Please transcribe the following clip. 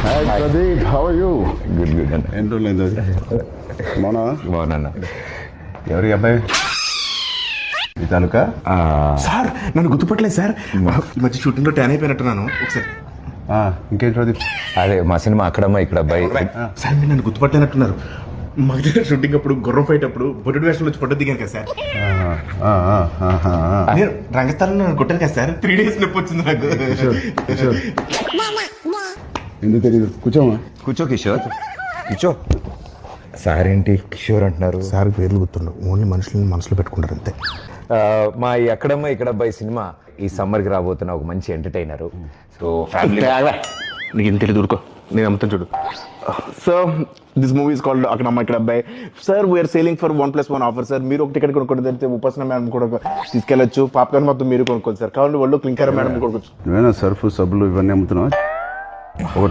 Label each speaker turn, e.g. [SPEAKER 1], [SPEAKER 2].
[SPEAKER 1] Hi Pradeep, how are you?
[SPEAKER 2] Good good అన్న.
[SPEAKER 1] ఎన్ని రోజులైంది మౌనా?
[SPEAKER 2] బాగున్నా.
[SPEAKER 1] ఎవరి అబ్బాయి? మీ తాలూకా?
[SPEAKER 3] సార్ నన్ను గుర్తుపట్టలేదు సార్. ఈ మధ్య షూటింగ్ లో ట్యాన్ అయిపోయినట్టున్నాను. ఒకసారి
[SPEAKER 1] ఇంకేంటి ప్రదీప్?
[SPEAKER 2] అదే మా సినిమా అక్కడమ్మా ఇక్కడ అబ్బాయి.
[SPEAKER 3] సార్ మీరు నన్ను గుర్తుపట్టలేనట్టున్నారు. మా దగ్గర షూటింగ్ అప్పుడు గుర్రం ఫైట్ అప్పుడు బొడ్డు వేషంలో వచ్చి ఫోటో దిగాను కదా సార్. నేను రంగస్థలంలో నన్ను కొట్టాను కదా సార్. 3 days నొప్పి వచ్చింది నాకు.
[SPEAKER 1] ఎందుకు తెలియదు, కూర్చోమా.
[SPEAKER 2] కూర్చో కిషోర్, కూర్చో. సార్ ఏంటి కిషోర్ అంటున్నారు?
[SPEAKER 3] సార్ పేర్లు గుర్తుండవు, ఓన్లీ మనుషులను మనసులో పెట్టుకుంటారు అంతే.
[SPEAKER 2] మా ఈ అక్కడమ్మ ఇక్కడ అబ్బాయి సినిమా ఈ సమ్మర్కి రాబోతున్న ఒక మంచి ఎంటర్టైనర్. సో ఫ్యామిలీ
[SPEAKER 3] నీకు ఇంత తెలియదు, ఊరుకో. నేను అమ్ముతాను చూడు. Sir this movie is called Akkadamma Ikkada Abbayi. Sir we're selling for 1+1 offer sir. మీరు ఒక టికెట్ కొనుక్కోండి, తెలిస్తే ఉపాసన మేడం కూడా తీసుకెళ్ళచ్చు. పాప్కార్న్ మొత్తం మీరు కొనుక్కోండి సార్. కావాలి వాళ్ళు క్లింకర్ మేడం కొనుక్కోవచ్చు.
[SPEAKER 1] నువ్వేనా సర్ఫ్ సబ్బులు ఇవన్నీ అమ్ముతున్నావా? ఒకటి